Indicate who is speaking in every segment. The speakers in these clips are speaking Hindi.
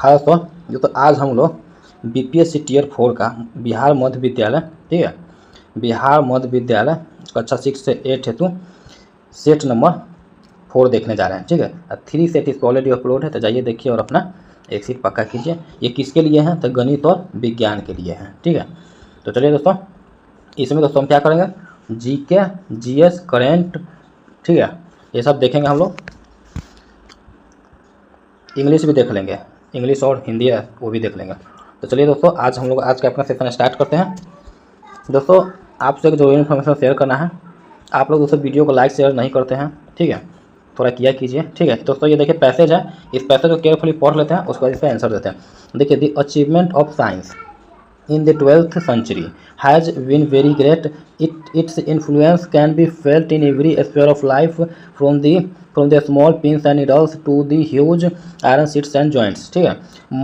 Speaker 1: हाँ दोस्तों, तो आज हम लोग बीपीएससी टीयर 4 का बिहार मध्य विद्यालय, ठीक है, बिहार मध्य विद्यालय कक्षा 6 से 8 हेतु सेट नंबर 4 देखने जा रहे हैं। ठीक है, 3 सेट इस ऑलरेडी अपलोड है, तो जाइए देखिए और अपना एक सीट पक्का कीजिए। ये किसके लिए हैं? तो गणित और विज्ञान के लिए हैं। ठीक है, तो चलिए दोस्तों, इसमें दोस्तों हम क्या करेंगे, जीके, जीएस, करेंट, ठीक है, ये सब देखेंगे हम लोग। इंग्लिश भी देख लेंगे, इंग्लिश और हिंदी है वो भी देख लेंगे। तो चलिए दोस्तों, आज हम लोग आज का अपना सेशन स्टार्ट करते हैं। दोस्तों, आपसे जो इन्फॉर्मेशन शेयर करना है, आप लोग दोस्तों वीडियो को लाइक शेयर नहीं करते हैं, ठीक है, थोड़ा किया कीजिए। ठीक है, दोस्तों ये देखिए पैसेज है, इस पैसेज को केयरफुली पढ़ लेते हैं, उसके बाद इस पर आंसर देते हैं। देखिए, the achievement of science in the 12th century has been very great. Its influence can be felt in every sphere of life, from the small pins and needles to the huge iron sheets and joints. ठीक है,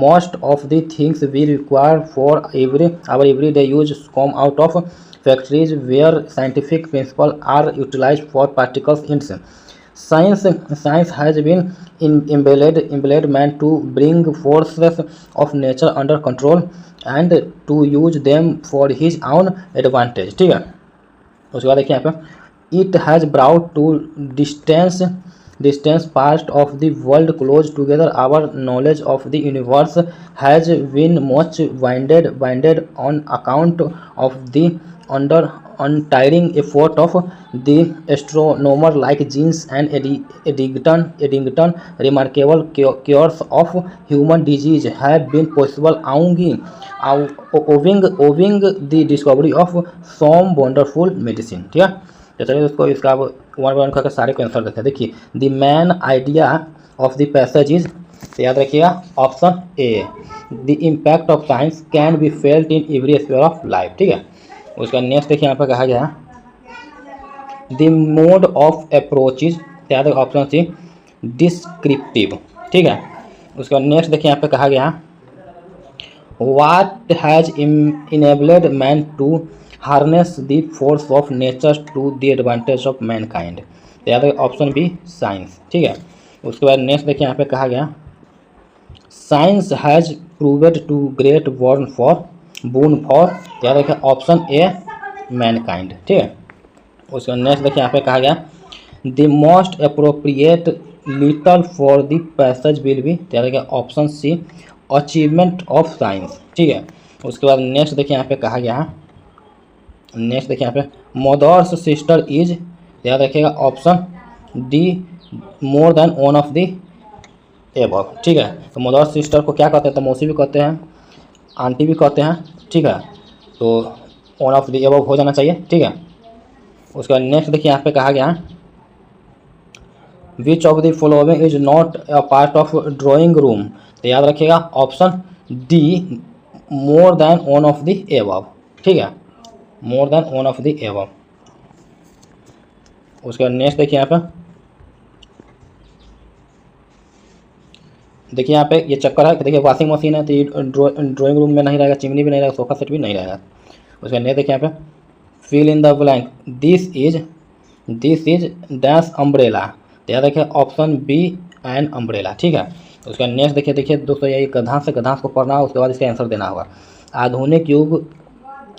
Speaker 1: most of the things we require for our everyday use come out of factories where scientific principles are utilized for practical ends. Science has been embellished man to bring forces of nature under control and to use them for his own advantage. ठीक है, उसके बाद देखिए यहाँ पे, it has brought to distance part of the world close together. Our knowledge of the universe has been much widened on account of the untiring effort of the astronomer like James and Eddington. Remarkable cures of human disease have been possible owing the discovery of some wonderful medicine. ठीक है, तो चलिए उसको इसका वन वन करके सारे को आंसर देते हैं। देखिए, the man idea of the passage is, तो याद रखिएगा option A, the impact of science can be felt in every sphere of life. ठीक है, उसका नेक्स्ट देखिए यहाँ पर कहा गया है, the mode of approach is, याद रखिए ऑप्शन सी, डिस्क्रिप्टिव। ठीक है, उसका नेक्स्ट देखिए यहाँ पे कहा गया, what has enabled man to harness the force of nature to the advantage of mankind? याद है ऑप्शन बी, साइंस। ठीक है, उसके बाद नेक्स्ट देखिए यहाँ पे कहा गया, science has proved to great boon for, याद रखिए ऑप्शन ए, मैनकाइंड। ठीक है, उसके बाद नेक्स्ट देखिए यहाँ पे कहा गया, the most appropriate little for the passage will be, याद रखिए option C, achievement of science. ठीक है, उसके बाद नेक्स्ट देखिए यहाँ पे कहा गया है, नेक्स्ट देखिए यहाँ पे, मदर्स सिस्टर इज, याद रखिएगा option D, more than one of the above. ठीक है, तो मदर्स सिस्टर को क्या कहते हैं? तो मौसी भी कहते हैं, आंटी भी कहते हैं। ठीक है, तो वन ऑफ द एबव हो जाना चाहिए। ठीक है, उसके बाद नेक्स्ट देखिए यहाँ पे कहा गया, which of the following is not a part of drawing room, तो याद रखिएगा option D, more than one of the above. ठीक है, more than one of the above. उसके बाद नेक्स्ट देखिए यहाँ पे, देखिए यहाँ पे ये चक्कर है कि देखिए वॉशिंग मशीन है, तो ये ड्राइंग रूम में नहीं रहेगा, चिमनी भी नहीं रहेगा, सोफा सेट भी नहीं रहेगा। उसके नेक्स्ट देखिए यहाँ पे, fill in the blank, this is dash umbrella, तो याद रखिए ऑप्शन बी, एन अम्ब्रेला। ठीक है, उसका नेक्स्ट देखिए दोस्तों, यही गधांश से गधांश को पढ़ना, उसके बाद इसका आंसर देना होगा। आधुनिक युग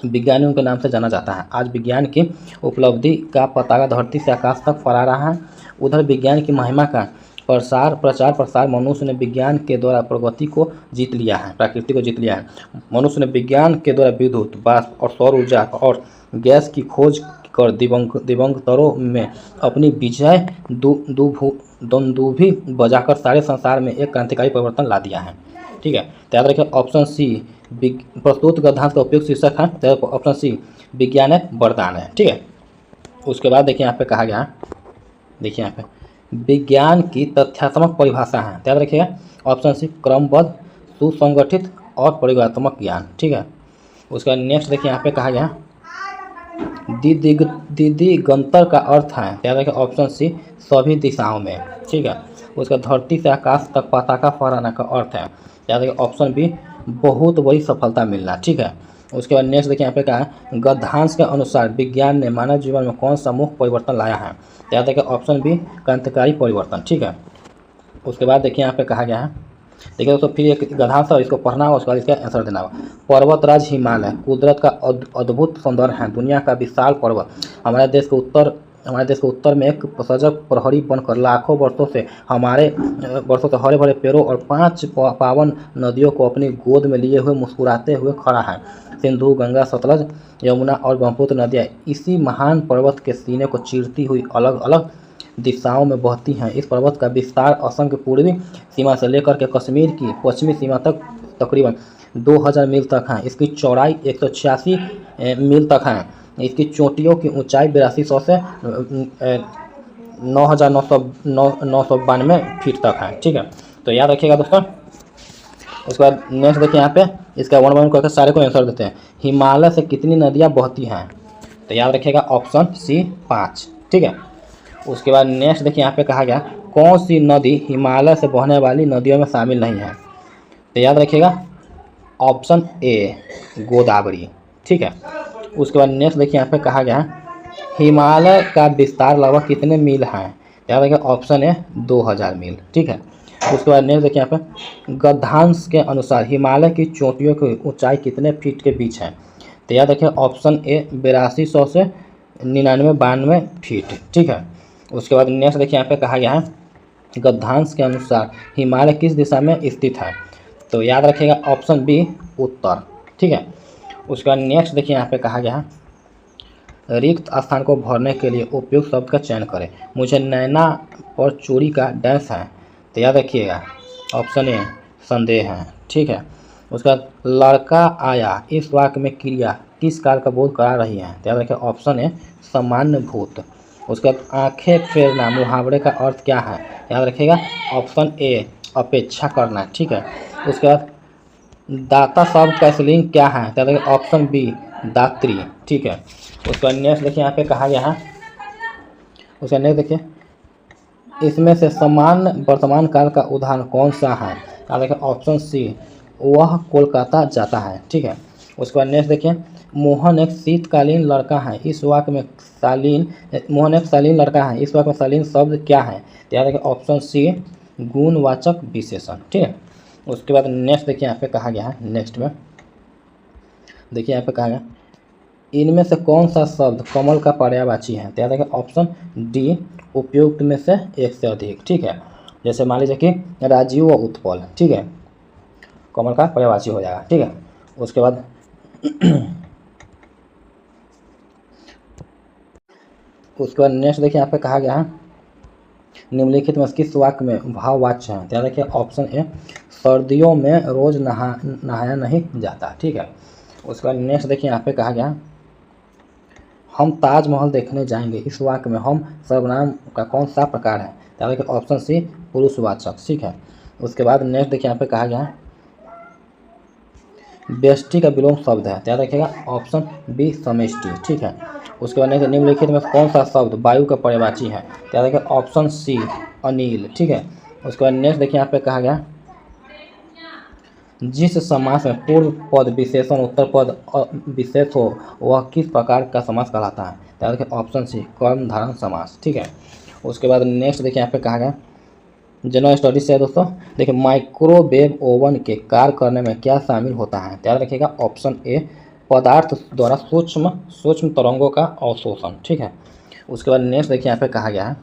Speaker 1: विज्ञानियों के नाम से जाना जाता है। आज विज्ञान की उपलब्धि का पताका धरती से आकाश तक फहरा रहा है। उधर विज्ञान की महिमा का प्रचार मनुष्य ने विज्ञान के द्वारा प्रगति को जीत लिया है, प्रकृति को जीत लिया है। मनुष्य ने विज्ञान के द्वारा विद्युत, वाष्प और सौर ऊर्जा और गैस की खोज कर दिवंगतरों में अपनी विजय दुंदुभी बजाकर सारे संसार में एक क्रांतिकारी परिवर्तन ला दिया है। ठीक है, तो याद रखिए ऑप्शन सी, प्रस्तुत गद्यांश का उपयोग शीर्षक है, तो ऑप्शन सी, विज्ञान एक वरदान है। ठीक है, उसके बाद देखिए यहाँ पे कहा गया, देखिए यहाँ पे, विज्ञान की तथ्यात्मक परिभाषा है, याद रखिएगा ऑप्शन सी, क्रमबद्ध, सुसंगठित और प्रयोगात्मक ज्ञान। ठीक है, उसका नेक्स्ट देखिए यहाँ पे कहा गया, दिगंतर का अर्थ है, याद रखिए ऑप्शन सी, सभी दिशाओं में। ठीक है, उसका धरती से आकाश तक पताका फहराना का अर्थ है, याद रखिए ऑप्शन बी, बहुत बड़ी सफलता मिलना। ठीक है, उसके बाद नेक्स्ट देखिए यहाँ पे कहा है, गद्यांश के अनुसार विज्ञान ने मानव जीवन में कौन सा मुख्य परिवर्तन लाया है, याद रखिए ऑप्शन बी, क्रांतिकारी परिवर्तन। ठीक है, उसके बाद देखिए यहाँ पे कहा गया है, देखिए दोस्तों, फिर एक गधांश और इसको पढ़ना होगा, उसके बाद इसका आंसर देना होगा। पर्वतराज हिमालय कुदरत का अद्भुत सौंदर्य है, दुनिया का विशाल पर्वत। हमारे देश के उत्तर में एक सजग प्रहरी बनकर लाखों वर्षों से हरे भरे पेड़ों और 5 पावन नदियों को अपनी गोद में लिए हुए मुस्कुराते हुए खड़ा है। सिंधु, गंगा, सतलज, यमुना और ब्रह्मपुत्र नदियाँ इसी महान पर्वत के सीने को चीरती हुई अलग अलग दिशाओं में बहती हैं। इस पर्वत का विस्तार असम की पूर्वी सीमा से लेकर के कश्मीर की पश्चिमी सीमा तक तकरीबन 2000 मील तक है। इसकी चौड़ाई 186 मील तक है। इसकी चोटियों की ऊंचाई 8200 से 9992 फीट तक है। ठीक है, तो याद रखिएगा दोस्तों। उसके बाद नेक्स्ट देखिए, यहाँ पे इसका वन वन करके सारे को आंसर देते हैं। हिमालय से कितनी नदियाँ बहती हैं? तो याद रखिएगा ऑप्शन सी 5। ठीक है, उसके बाद नेक्स्ट देखिए, यहाँ पे कहा गया कौन सी नदी हिमालय से बहने वाली नदियों में शामिल नहीं है? तो याद रखिएगा ऑप्शन ए गोदावरी। ठीक है, उसके बाद नेक्स्ट देखिए, यहाँ पे कहा गया हिमालय का विस्तार लगभग कितने मील है? याद रखिएगा ऑप्शन ए 2000 मील। ठीक है, उसके बाद नेक्स्ट देखिए, यहाँ पे गद्यांश के अनुसार हिमालय की चोटियों की ऊंचाई कितने फीट के बीच है? तो याद रखिए ऑप्शन ए 8200 से 9992 फीट। ठीक है, उसके बाद नेक्स्ट देखिए, यहाँ पे कहा गया है गद्यांश के अनुसार हिमालय किस दिशा में स्थित है? तो याद रखिएगा ऑप्शन बी उत्तर। ठीक है, उसके बाद नेक्स्ट देखिए, यहाँ पे कहा गया है रिक्त स्थान को भरने के लिए उपयुक्त शब्द का चयन करें। मुझे नैना पर चोरी का डैश है। तो याद रखिएगा ऑप्शन ए संदेह है। ठीक है, उसके बाद लड़का आया इस वाक्य में क्रिया किस काल का बोध करा रही है? तो याद रखिए ऑप्शन ए सामान्य भूत। उसके बाद आंखें फेरना मुहावरे का अर्थ क्या है? याद रखिएगा ऑप्शन ए अपेक्षा करना। ठीक है, उसके बाद दाता शब्द का स्त्रीलिंग क्या है? तो याद रखिए ऑप्शन बी दात्री। ठीक है, उसके बाद नेक्स्ट देखिए, यहाँ पे कहा गया है उसका नेक्स्ट देखिए इसमें से समान वर्तमान काल का उदाहरण कौन सा है? याद रखिए ऑप्शन सी वह कोलकाता जाता है। ठीक है, उसके बाद नेक्स्ट देखिए मोहन एक शीतकालीन लड़का है इस वाक्य में मोहन एक शालीन लड़का है इस वाक्य में शालीन शब्द क्या है? तो याद रखिए ऑप्शन सी गुणवाचक विशेषण। ठीक है, उसके बाद नेक्स्ट देखिए, यहाँ पे कहा गया है नेक्स्ट में देखिए, यहाँ पे कहा गया इनमें से कौन सा शब्द कमल का पर्यायवाची है? तो याद रखिए ऑप्शन डी उपयुक्त में से एक से अधिक। ठीक है, जैसे मान लीजिए कि राजीव व उत्पल। ठीक है, कमल का पर्यायवाची हो जाएगा। ठीक है, उसके बाद नेक्स्ट देखिए, यहाँ पे कहा गया है निम्नलिखित में किस वाक्य में भाववाच्य है? ध्यान रखिए ऑप्शन ए सर्दियों में रोज नहाया नहीं जाता। ठीक है, उसके बाद नेक्स्ट देखिए, यहाँ पे कहा गया हम ताजमहल देखने जाएंगे इस वाक्य में हम सर्वनाम का कौन सा प्रकार है? ध्यान रखिए ऑप्शन सी पुरुषवाचक। ठीक है, उसके बाद नेक्स्ट देखिए, यहाँ पे कहा गया व्यष्टि का विलोम शब्द है। ध्यान रखिएगा ऑप्शन बी समष्टि। ठीक है, उसके बाद नेक्स्ट निम्नलिखित में कौन सा शब्द वायु का पर्यायवाची है? ध्यान रखिए ऑप्शन सी अनिल। ठीक है, उसके बाद नेक्स्ट देखिए, यहाँ पे कहा गया जिस समास में पूर्व पद विशेषण उत्तर पद विशेष हो वह किस प्रकार का समास कहलाता है? ध्यान रखिए ऑप्शन सी कर्मधारय समास। ठीक है, उसके बाद नेक्स्ट देखिए, यहाँ पे कहा गया जनरल स्टडीज से है दोस्तों। देखिए माइक्रोवेव ओवन के कार्य करने में क्या शामिल होता है? ध्यान रखिएगा ऑप्शन ए पदार्थ द्वारा सूक्ष्म तरंगों का अवशोषण। ठीक है, उसके बाद नेक्स्ट देखिए, यहाँ पे कहा गया है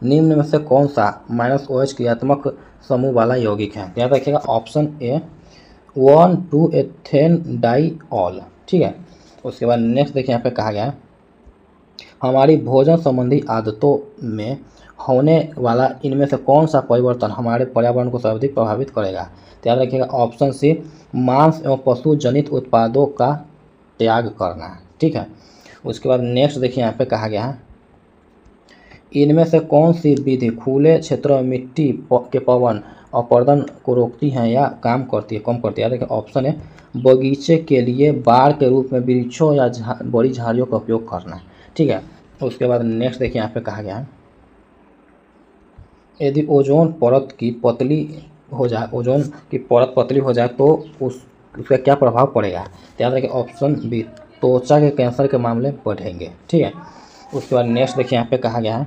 Speaker 1: निम्न में से कौन सा -OH क्रियात्मक समूह वाला यौगिक है? ध्यान रखिएगा ऑप्शन ए 1,2 एथेन डाइऑल। ठीक है, उसके बाद नेक्स्ट देखिए, यहाँ पे कहा गया है हमारी भोजन संबंधी आदतों में होने वाला इनमें से कौन सा परिवर्तन हमारे पर्यावरण को सर्वाधिक प्रभावित करेगा? याद रखिएगा ऑप्शन सी मांस एवं पशु जनित उत्पादों का त्याग करना। ठीक है, उसके बाद नेक्स्ट देखिए, यहाँ पे कहा गया है इनमें से कौन सी विधि खुले क्षेत्रों में मिट्टी के पवन अपरदन को रोकती है या कम करती है? याद रखिए ऑप्शन है बगीचे के लिए बाड़ के रूप में वृक्षों या बड़ी झाड़ियों का उपयोग करना। ठीक है, उसके बाद नेक्स्ट देखिए, यहाँ पे कहा गया है यदि ओजोन की परत पतली हो जाए तो उसका क्या प्रभाव पड़ेगा? याद रखिए ऑप्शन बी त्वचा के कैंसर के मामले बढ़ेंगे। ठीक है, उसके बाद नेक्स्ट देखिए, यहाँ पे कहा गया है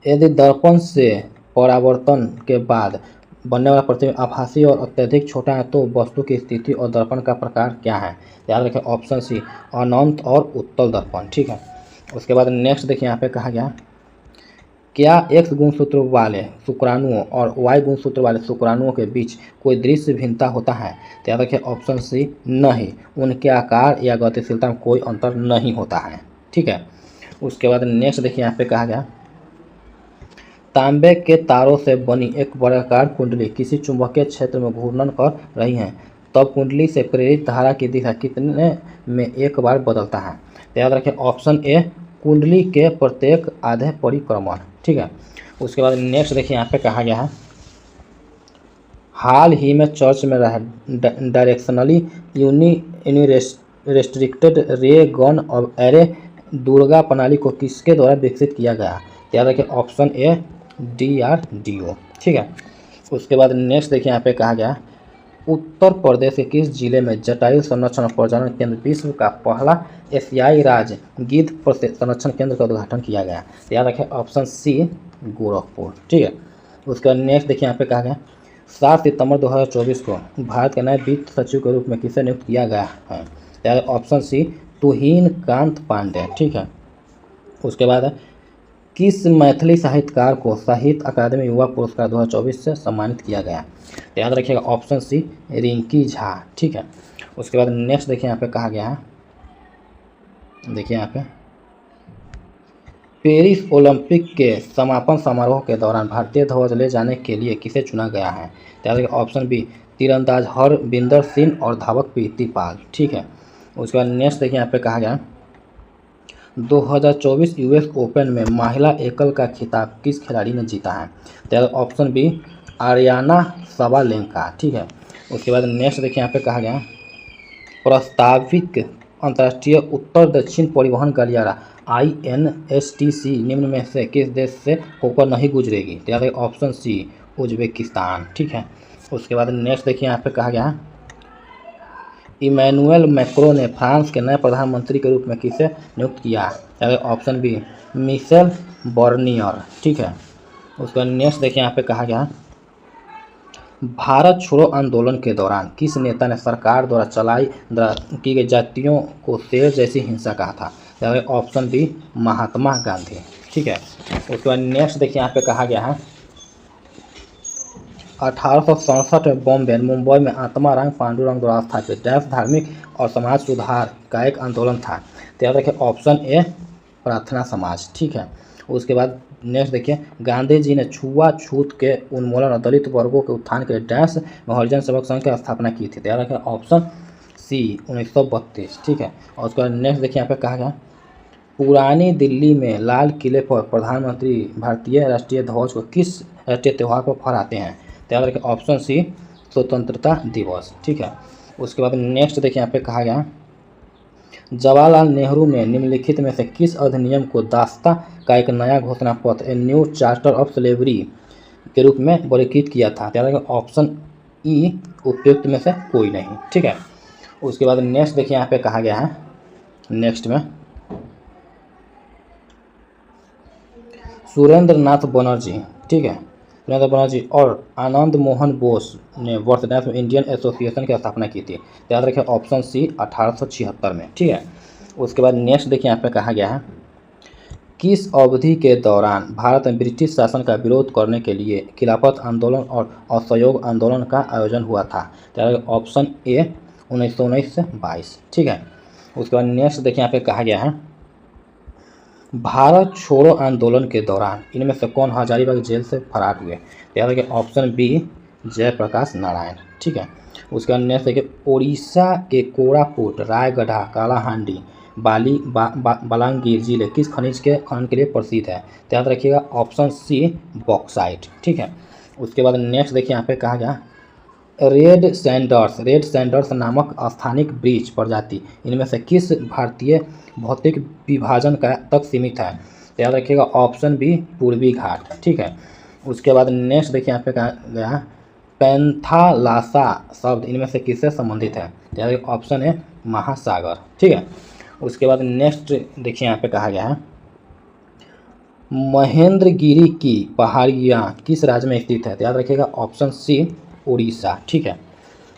Speaker 1: यदि दर्पण से परावर्तन के बाद बनने वाला प्रतिबिंब आभासी और अत्यधिक छोटा है तो वस्तु की स्थिति और दर्पण का प्रकार क्या है? याद रखें ऑप्शन सी अनंत और उत्तल दर्पण। ठीक है, उसके बाद नेक्स्ट देखिए यहाँ पे कहा गया क्या एक्स गुणसूत्र वाले शुक्राणुओं और वाई गुणसूत्र वाले शुक्राणुओं के बीच कोई दृश्य भिन्नता होता है? तो याद रखें ऑप्शन सी नहीं, उनके आकार या गतिशीलता में कोई अंतर नहीं होता है। ठीक है, उसके बाद नेक्स्ट देखिए यहाँ पे कहा गया तांबे के तारों से बनी एक वर्गाकार कुंडली किसी चुंबकीय क्षेत्र में घूर्णन कर रही है, तब कुंडली से प्रेरित धारा की दिशा कितने में एक बार बदलता है? तो याद रखें ऑप्शन ए कुंडली के प्रत्येक आधे परिक्रमण। ठीक है, उसके बाद नेक्स्ट देखिए यहाँ पे कहा गया है हाल ही में चर्च में रहा डायरेक्शनली यूनिरेस्ट्रिक्टेड रे गन और एरे दुर्गा प्रणाली को किसके द्वारा विकसित किया गया? याद रखिए ऑप्शन ए DRDO। ठीक है, उसके बाद नेक्स्ट देखिए यहाँ पे कहा गया उत्तर प्रदेश के किस जिले में जटायु संरक्षण और प्रजनन केंद्र विश्व का पहला एशियाई राज्य गिद्ध संरक्षण केंद्र का उद्घाटन किया गया? तो याद रखें ऑप्शन सी गोरखपुर। ठीक है, उसके बाद नेक्स्ट देखिए यहाँ पे कहा गया 7 सितंबर 2024 को भारत के नए वित्त सचिव के रूप में किसे नियुक्त किया गया है? याद ऑप्शन सी तुहिन कांत पांडे। ठीक है, उसके बाद किस मैथिली साहित्यकार को साहित्य अकादमी युवा पुरस्कार 2024 से सम्मानित किया गया? तो याद रखिएगा ऑप्शन सी रिंकी झा। ठीक है, उसके बाद नेक्स्ट देखिए यहाँ पे कहा गया है देखिए यहाँ पे पेरिस ओलंपिक के समापन समारोह के दौरान भारतीय ध्वज ले जाने के लिए किसे चुना गया है? तो याद रखिए ऑप्शन बी तीरंदाज हरविंदर सिंह और धावक प्रीति पाल। ठीक है, उसके बाद नेक्स्ट देखिए यहाँ पे कहा गया 2024 US ओपन में महिला एकल का खिताब किस खिलाड़ी ने जीता है? तो ऑप्शन बी आर्याना सबालेंका। ठीक है, उसके बाद नेक्स्ट देखिए यहाँ पे कहा गया प्रस्तावित अंतर्राष्ट्रीय उत्तर दक्षिण परिवहन गलियारा INSTC निम्न में से किस देश से होकर नहीं गुजरेगी? तो याद ऑप्शन सी उज्बेकिस्तान। ठीक है, उसके बाद नेक्स्ट देखिए यहाँ पे कहा गया इमैनुअल मैक्रों ने फ्रांस के नए प्रधानमंत्री के रूप में किसे नियुक्त किया? Option B Michel Bernier. ठीक है, उसके बाद नेक्स्ट देखिए यहाँ पे कहा गया भारत छोड़ो आंदोलन के दौरान किस नेता ने सरकार द्वारा की गई जातियों को शेर जैसी हिंसा कहा था? Option B Mahatma Gandhi. ठीक है, उसके बाद नेक्स्ट देखिए यहाँ पे कहा गया है 1867 में बॉम्बे मुंबई में आत्माराम पांडुरंग द्वारा स्थापित डैश धार्मिक और समाज सुधार का एक आंदोलन था? तो याद रखिए ऑप्शन ए प्रार्थना समाज। ठीक है, उसके बाद नेक्स्ट देखिए गांधी जी ने छुआछूत के उन्मूलन और दलित वर्गों के उत्थान के लिए डैश में हरिजन सेवक संघ की स्थापना की थी? तो याद रखिए ऑप्शन सी 1932। ठीक है, और उसके बाद नेक्स्ट देखिए यहाँ पे कहा गया पुरानी दिल्ली में लाल किले पर प्रधानमंत्री भारतीय राष्ट्रीय ध्वज को किस राष्ट्रीय त्यौहार पर फहराते हैं? तो याद रखिए ऑप्शन सी स्वतंत्रता दिवस। ठीक है, उसके बाद नेक्स्ट देखिए यहाँ पे कहा गया जवाहरलाल नेहरू ने निम्नलिखित में से किस अधिनियम को दास्ता का एक नया घोषणा पत्र a new charter of slavery के रूप में वर्गीकृत किया था? तो याद रखिए ऑप्शन ई उपयुक्त में से कोई नहीं। ठीक है, उसके बाद नेक्स्ट देखिए यहाँ पे कहा गया है नेक्स्ट में सुरेंद्र नाथ बनर्जी। ठीक है, सुरेंद्र बनर्जी और आनंद मोहन बोस ने वर्ष में इंडियन एसोसिएशन की स्थापना की थी? तो याद रखिए ऑप्शन सी 1876 में। ठीक है, उसके बाद नेक्स्ट देखिए यहाँ पे कहा गया है किस अवधि के दौरान भारत में ब्रिटिश शासन का विरोध करने के लिए खिलाफत आंदोलन और असहयोग आंदोलन का आयोजन हुआ था? तो याद रखिए ऑप्शन ए 1919 से 22। ठीक है, उसके बाद नेक्स्ट देखिए यहाँ पे कहा गया है भारत छोड़ो आंदोलन के दौरान इनमें से कौन हजारीबाग जेल से फरार हुए? तो याद रखिए ऑप्शन बी जयप्रकाश नारायण। ठीक है, उसके बाद नेक्स्ट देखिए उड़ीसा के कोरापुट रायगढ़ कालाहांडी बलांगीर जिले किस खनिज के खनन के लिए प्रसिद्ध है? तो याद रखिएगा ऑप्शन सी बॉक्साइट। ठीक है, उसके बाद नेक्स्ट देखिए यहाँ पे कहा गया रेड सैंडर्स नामक स्थानिक वृक्ष प्रजाति इनमें से किस भारतीय भौतिक विभाजन का तक सीमित है? तो याद रखिएगा ऑप्शन बी पूर्वी घाट। ठीक है, उसके बाद नेक्स्ट देखिए यहाँ पे कहा गया पैंथालासा शब्द इनमें से किससे संबंधित है? तो याद रखिए ऑप्शन है महासागर। ठीक है, उसके बाद नेक्स्ट देखिए यहाँ पे कहा गया है महेंद्रगिरी की पहाड़ियाँ किस राज्य में स्थित है? तो याद रखिएगा ऑप्शन सी उड़ीसा। ठीक है।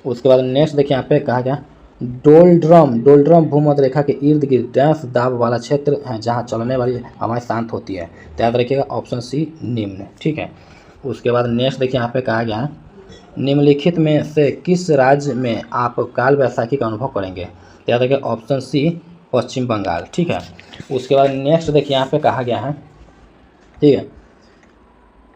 Speaker 1: उसके बाद नेक्स्ट देखिए यहाँ पे कहा गया डोलड्रम भूमध्य रेखा के इर्द गिर्द डैश दाब वाला क्षेत्र है जहाँ चलने वाली हवाएं शांत होती है। तो याद रखिएगा ऑप्शन सी निम्न। ठीक है। उसके बाद नेक्स्ट देखिए यहाँ पे कहा गया है निम्नलिखित में से किस राज्य में आप काल वैसाखी का अनुभव करेंगे? तो याद रखिएगा ऑप्शन सी पश्चिम बंगाल। ठीक है। उसके बाद नेक्स्ट देखिए यहाँ पे कहा गया है, ठीक है,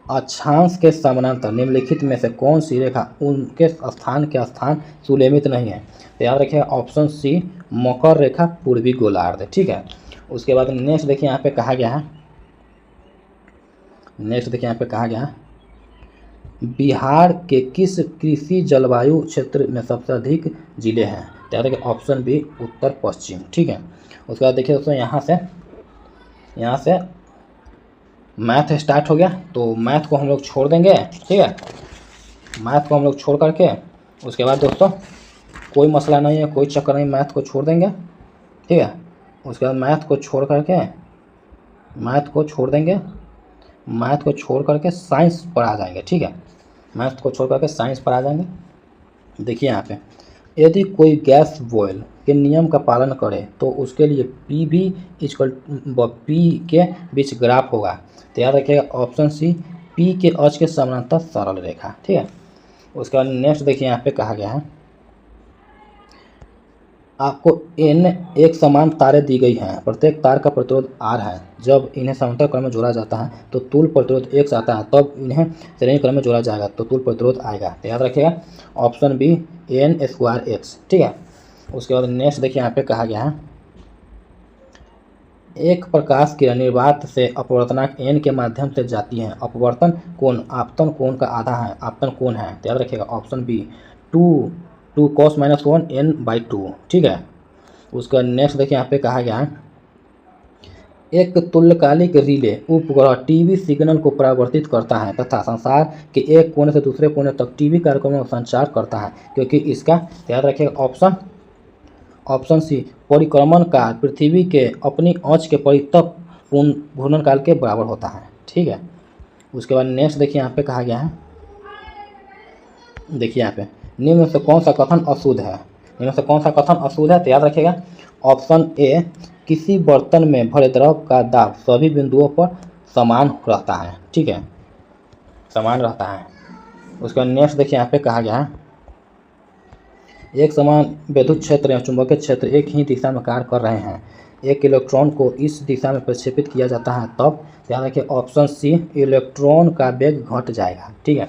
Speaker 1: अक्षांश के समानांतर निम्नलिखित में से कौन सी रेखा उनके स्थान के स्थान सुलेमित नहीं है? तो याद रखिएगा ऑप्शन सी मकर रेखा पूर्वी गोलार्ध। ठीक है। उसके बाद नेक्स्ट देखिए यहाँ पे कहा गया है, बिहार के किस कृषि जलवायु क्षेत्र में सबसे अधिक जिले हैं? तो याद रखिए ऑप्शन बी उत्तर पश्चिम। ठीक है। उसके बाद देखिए दोस्तों यहाँ से मैथ स्टार्ट हो गया, तो मैथ को हम लोग छोड़ देंगे। ठीक है। मैथ को हम लोग छोड़ करके उसके बाद दोस्तों कोई मसला नहीं है, कोई चक्कर नहीं, मैथ को छोड़ देंगे। ठीक है। उसके बाद मैथ को छोड़ करके साइंस पर आ जाएंगे। ठीक है। मैथ को छोड़ करके साइंस पर आ जाएंगे। देखिए यहाँ पे यदि कोई गैस बॉयल के नियम का पालन करे तो उसके लिए पी भी इक्वल पी के बीच ग्राफ होगा। तो याद रखिएगा ऑप्शन सी पी के अक्ष के समानांतर सरल रेखा। ठीक है। उसके बाद नेक्स्ट देखिए यहाँ पे कहा गया है आपको n एक समान तारें दी गई हैं, प्रत्येक तार का प्रतिरोध R है। जब इन्हें समांतर क्रम में जोड़ा जाता है तो तुल प्रतिरोध X आता है, तब इन्हें श्रेणी क्रम में जोड़ा जाएगा तो तुल प्रतिरोध आएगा। तो याद रखिएगा ऑप्शन बी n²x। ठीक है। उसके बाद नेक्स्ट देखिए यहाँ पे कहा गया है एक प्रकाश किरण निर्वात से अपवर्तनांक n के माध्यम से जाती है, अपवर्तन कोण आपतन कोण का आधा है, आपतन कोण है। तो याद रखिएगा ऑप्शन बी 2 cos -1 n/2। ठीक है। उसका नेक्स्ट देखिए यहाँ पे कहा गया है एक तुल्यकालिक रिले उपग्रह टीवी सिग्नल को परावर्तित करता है तथा संसार के एक कोने से दूसरे कोने तक टीवी कार्यक्रमों में संचार करता है क्योंकि इसका याद रखिएगा ऑप्शन सी परिक्रमण काल पृथ्वी के अपनी अक्ष के परितप घूर्णन काल के बराबर होता है। ठीक है। उसके बाद नेक्स्ट देखिए यहाँ पे कहा गया है, देखिए यहाँ पे निम्न में से कौन सा कथन अशुद्ध है? तो याद रखिएगा ऑप्शन ए किसी बर्तन में भरे द्रव का दाब सभी बिंदुओं पर समान रहता है। ठीक है, समान रहता है। उसके बाद नेक्स्ट देखिए यहाँ पे कहा गया है एक समान विद्युत क्षेत्र या चुंबकीय क्षेत्र एक ही दिशा में कार्य कर रहे हैं, एक इलेक्ट्रॉन को इस दिशा में प्रक्षेपित किया जाता है तब याद रखिए ऑप्शन सी इलेक्ट्रॉन का वेग घट जाएगा। ठीक है।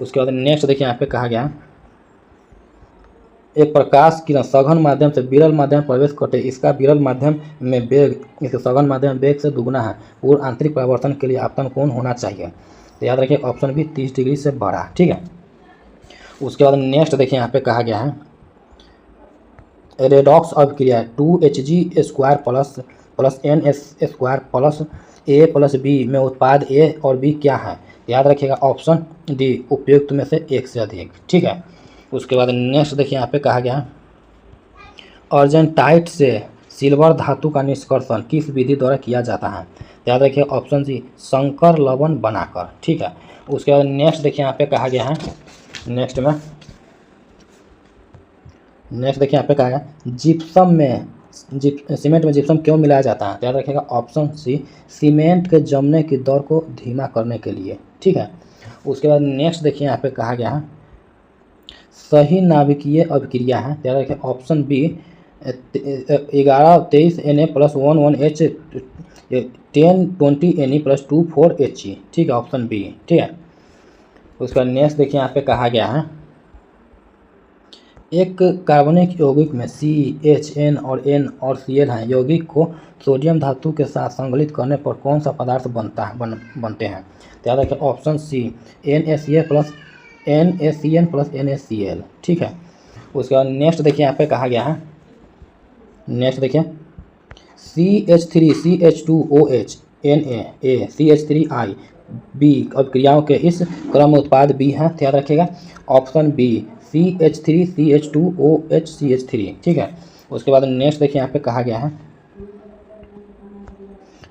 Speaker 1: उसके बाद नेक्स्ट देखिए यहाँ पे कहा गया एक प्रकाश किरण सघन माध्यम से विरल माध्यम में प्रवेश करते इसका विरल माध्यम में वेग इसके सघन माध्यम में वेग से दुगुना है, पूर्ण आंतरिक परावर्तन के लिए आपतन कोण होना चाहिए। तो याद रखिए ऑप्शन बी 30 डिग्री से बड़ा। ठीक है। उसके बाद नेक्स्ट देखिए यहाँ पे कहा गया है रेडॉक्स अभिक्रिया 2Hg² plus NS² plus A plus B में उत्पाद A और B क्या है? याद रखिएगा ऑप्शन डी उपयुक्त में से एक से अधिक। ठीक है। उसके बाद नेक्स्ट देखिए यहाँ पे कहा गया अर्जेंटाइट से सिल्वर धातु का निष्कर्षण किस विधि द्वारा किया जाता है? याद रखिए ऑप्शन सी संकर लवण बनाकर। ठीक है। उसके बाद नेक्स्ट देखिए यहाँ पे कहा गया है नेक्स्ट देखिए यहाँ पे कहा गया सीमेंट में जिप्सम क्यों मिलाया जाता है? याद रखिएगा ऑप्शन सी सीमेंट के जमने की दर को धीमा करने के लिए। ठीक है। उसके बाद नेक्स्ट देखिए यहाँ पे कहा गया है सही नाभिकीय अभिक्रिया है। याद रखिए option B 11-23 Na + 11H 10-20 Ne + 24He। ठीक है, ऑप्शन बी। ठीक है। उसका नेक्स्ट देखिए यहाँ पे कहा गया है एक कार्बनिक यौगिक में CH और N और Cl हैं। यौगिक को सोडियम धातु के साथ संगलित करने पर कौन सा पदार्थ बनते हैं? तो याद रखिए ऑप्शन सी NaCl + NaCN + NaCl। ठीक है। उसके बाद नेक्स्ट देखिए यहाँ पे कहा गया है नेक्स्ट देखिए CH3 CH2OH Na A CH3I B अभिक्रियाओं के इस क्रम में उत्पाद B है। याद रखिएगा option B CH3 CH2OH CH3। ठीक है। उसके बाद नेक्स्ट देखिए यहाँ पे कहा गया है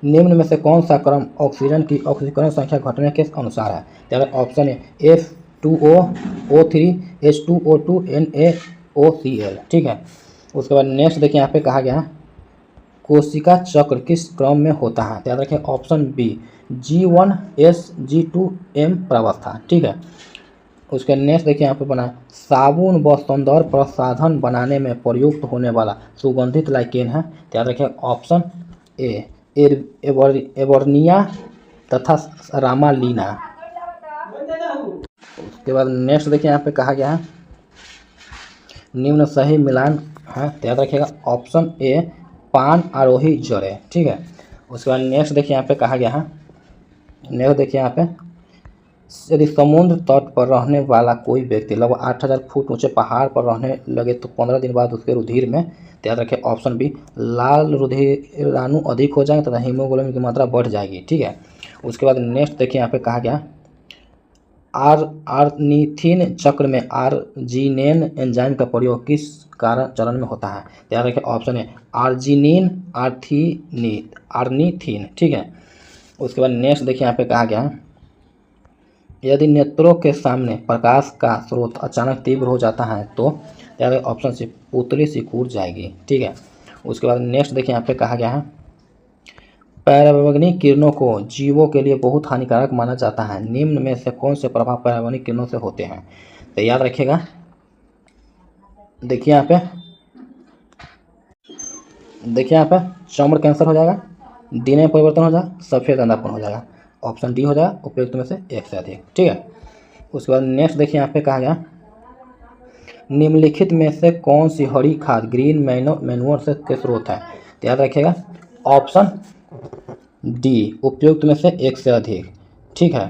Speaker 1: निम्न में से कौन सा क्रम ऑक्सीजन की ऑक्सीकरण संख्या घटने के अनुसार है? तो option A F2O O3 H2O2 NaOCl। ठीक है। उसके बाद नेक्स्ट देखिए यहाँ पे कहा गया है कोशिका चक्र किस क्रम में होता है? तो याद रखें ऑप्शन बी G1S G2M प्रावस्था। ठीक है। उसके नेक्स्ट देखिए यहाँ पे बना है साबुन व सौंदर्य प्रसाधन बनाने में प्रयुक्त होने वाला सुगंधित लाइकेन है। तो याद रखें ऑप्शन ए एबोर्निया तथा रामालीना। उसके बाद नेक्स्ट देखिए यहाँ पे कहा गया है निम्न सही मिलान है। तो याद रखिएगा ऑप्शन ए पान आरोही जड़े। ठीक है। उसके बाद नेक्स्ट देखिए यहाँ पे कहा गया है नेक्स्ट देखिए यहाँ पे यदि समुद्र तट पर रहने वाला कोई व्यक्ति लगभग 8000 फुट ऊंचे पहाड़ पर रहने लगे तो 15 दिन बाद उसके रुधिर में तो याद रखें ऑप्शन बी लाल रुधिराणु अधिक हो जाएंगे तथा हीमोग्लोबिन की मात्रा बढ़ जाएगी। ठीक है। उसके बाद नेक्स्ट देखिए यहाँ पे कहा गया आर्निथिन चक्र में आर्जिनेन एंजाइम का प्रयोग किस कारण चरण में होता है? तो याद रखें ऑप्शन है आर्जिनिन आर्निथिन। ठीक है। उसके बाद नेक्स्ट देखिए यहाँ पे कहा गया यदि नेत्रों के सामने प्रकाश का स्रोत अचानक तीव्र हो जाता है तो याद रखें ऑप्शन सी पुतली सिकुड़ जाएगी। ठीक है। उसके बाद नेक्स्ट देखिए यहाँ पे कहा गया है पराबैंगनी किरणों को जीवों के लिए बहुत हानिकारक माना जाता है। निम्न में से कौन से प्रभाव पराबैंगनी किरणों से होते हैं? तो याद रखिएगा देखिए यहाँ पे चमड़ कैंसर हो जाएगा, डीएनए में परिवर्तन हो जाएगा, सफेद अंधापन हो जाएगा। ऑप्शन डी हो जाएगा उपयुक्त में से एक से अधिक। ठीक है। उसके बाद नेक्स्ट देखिए यहाँ पे कहा गया निम्नलिखित में से कौन सी हरी खाद ग्रीन मैन्योर से के स्रोत है? तो याद रखिएगा ऑप्शन डी उपयुक्त में से एक से अधिक। ठीक है।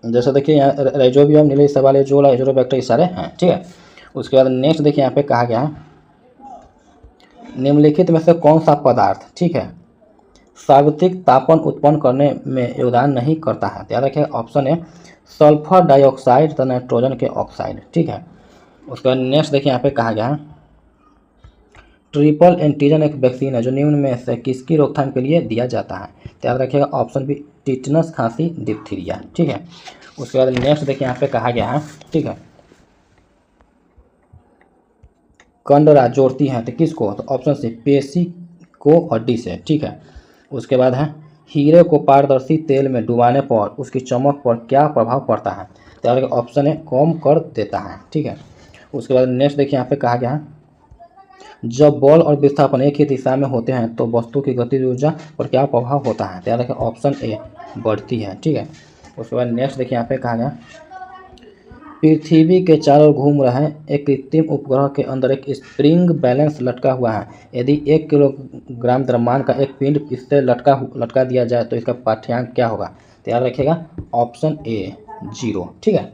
Speaker 1: जैसे देखिए यहाँ राइजोबियम नीले सवाले जो एजोरोबैक्टर ये सारे हैं। ठीक है। उसके बाद नेक्स्ट देखिए यहाँ पे कहा गया निम्नलिखित में से कौन सा पदार्थ ठीक है सार्वत्रिक तापन उत्पन्न करने में योगदान नहीं करता है? तो याद रखिए ऑप्शन है सल्फर डाइऑक्साइड तथा नाइट्रोजन के ऑक्साइड। ठीक है। उसके बाद नेक्स्ट देखिए यहाँ पे कहा गया ट्रिपल एंटीजन एक वैक्सीन है जो निम्न में से किसकी रोकथाम के लिए दिया जाता है? तो याद रखिएगा ऑप्शन बी टिटनस खांसी डिप्थीरिया। ठीक है। उसके बाद नेक्स्ट देखिए यहाँ पे कहा गया है ठीक है कंडरा जोड़ती हैं तो किसको? तो ऑप्शन सी पेशी को हड्डी से। ठीक है। उसके बाद है हीरे को पारदर्शी तेल में डुबाने पर उसकी चमक पर क्या प्रभाव पड़ता है? तो याद रखिए ऑप्शन है कम कर देता है। ठीक है। उसके बाद नेक्स्ट देखिए यहाँ पे कहा गया है जब बॉल और विस्थापन एक ही दिशा में होते हैं तो वस्तु की गतिज ऊर्जा पर क्या प्रभाव होता है? तो याद रखें ऑप्शन ए बढ़ती है। ठीक है। उसके बाद नेक्स्ट देखिए यहाँ पे कहा गया पृथ्वी के चारों ओर घूम रहे एक कृत्रिम उपग्रह के अंदर एक स्प्रिंग बैलेंस लटका हुआ है। यदि 1 किलोग्राम द्रव्यमान का एक पिंड इससे लटका दिया जाए तो इसका पाठ्यांक क्या होगा? तो याद रखिएगा ऑप्शन ए 0। ठीक है।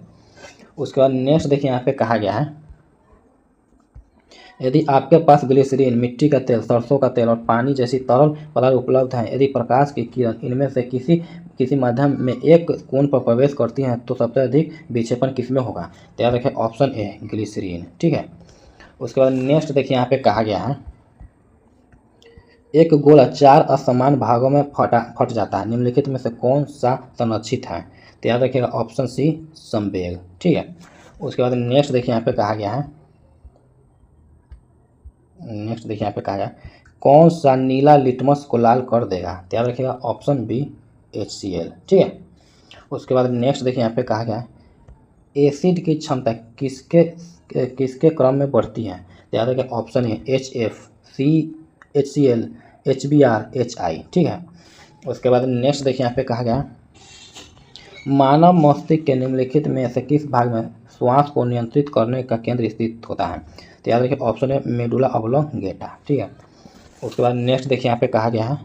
Speaker 1: उसके बाद नेक्स्ट देखिए यहाँ पे कहा गया है यदि आपके पास ग्लिसरीन मिट्टी का तेल सरसों का तेल और पानी जैसी तरल पदार्थ उपलब्ध हैं यदि प्रकाश की किरण इनमें से किसी माध्यम में एक कोण पर प्रवेश करती हैं तो सबसे अधिक विक्षेपण किसमें होगा? तो याद रखें ऑप्शन ए ग्लिसरीन। ठीक है। उसके बाद नेक्स्ट देखिए यहाँ पे कहा गया है एक गोला 4 असमान भागों में फट जाता है निम्नलिखित में से कौन सा संरक्षित है? तो याद रखिएगा ऑप्शन सी संवेग। ठीक है। उसके बाद नेक्स्ट देखिए यहाँ पे कहा गया है कौन सा नीला लिटमस को लाल कर देगा? तो याद रखिएगा ऑप्शन बी HCl। ठीक है। उसके बाद नेक्स्ट देखिए यहाँ पे कहा गया एसिड की क्षमता किसके क्रम में बढ़ती है? तो याद रखिएगा ऑप्शन है HF HCl HBr HI। ठीक है। उसके बाद नेक्स्ट देखिए यहाँ पे कहा गया मानव मस्तिष्क के निम्नलिखित में से किस भाग में श्वास को नियंत्रित करने का केंद्र स्थित होता है? तो याद रखिए ऑप्शन है मेडुला ऑब्लोंगेटा। ठीक है। उसके बाद नेक्स्ट देखिए यहाँ पे कहा गया है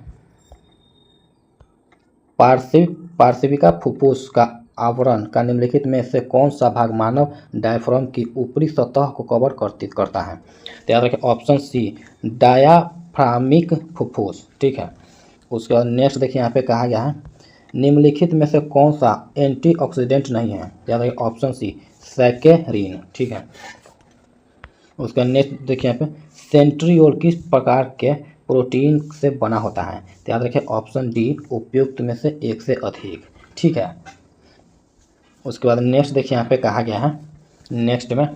Speaker 1: पार्श्विका फुफ्फुस का आवरण का निम्नलिखित में से कौन सा भाग मानव डायफ्राम की ऊपरी सतह को कवर करता है? तो याद रखिए ऑप्शन सी डायाफ्रामिक फुफ्फुस। ठीक है। उसके बाद नेक्स्ट देखिए यहाँ पे कहा गया है निम्नलिखित में से कौन सा एंटीऑक्सीडेंट नहीं है? याद रखिए ऑप्शन सी सैकेरिन। ठीक है। उसका नेक्स्ट देखिए यहाँ पे सेंट्रियोल किस प्रकार के प्रोटीन से बना होता है। तो याद रखिए ऑप्शन डी उपयुक्त में से एक से अधिक। ठीक है, उसके बाद नेक्स्ट देखिए यहाँ पे कहा गया है, नेक्स्ट में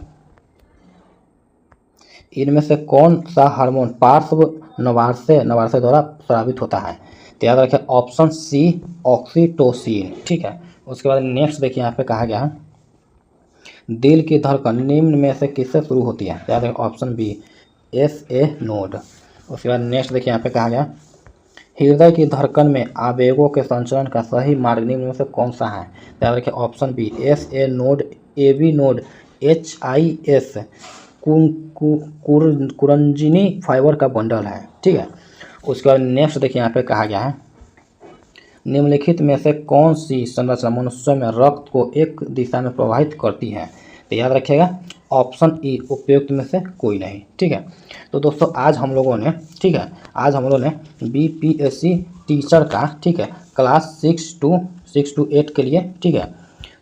Speaker 1: इनमें से कौन सा हार्मोन पार्श्व नवार्से द्वारा स्रावित होता है। तो याद रखिए ऑप्शन सी ऑक्सीटोसिन। ठीक है, उसके बाद नेक्स्ट देखिए यहाँ पे कहा गया है, दिल की धड़कन निम्न में से किससे शुरू होती है। याद रखिए ऑप्शन बी SA नोड। उसके बाद नेक्स्ट देखिए यहाँ पे कहा गया, हृदय की धड़कन में आवेगों के संचरण का सही मार्ग निम्न में से कौन सा है। याद रखिए option B SA node, AB node, HIS कुरंजिनी फाइबर का बंडल है। ठीक है, उसके बाद नेक्स्ट देखिए यहाँ पे कहा गया है, निम्नलिखित में से कौन सी संरचना मनुष्य में रक्त को एक दिशा में प्रवाहित करती है। तो याद रखिएगा ऑप्शन ई उपयुक्त में से कोई नहीं। ठीक है, तो दोस्तों आज हम लोगों ने, ठीक है, आज हम लोगों ने BPSC टीचर का, ठीक है, क्लास 6 to 8 के लिए, ठीक है,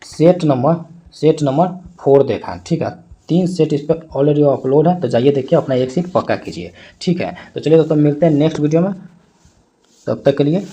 Speaker 1: सेट नंबर 4 देखा। ठीक है, 3 सेट इस पर ऑलरेडी अपलोड है, तो जाइए देखिए, अपना एक सीट पक्का कीजिए। ठीक है, तो चलिए दोस्तों मिलते हैं नेक्स्ट वीडियो में, तब तक के लिए।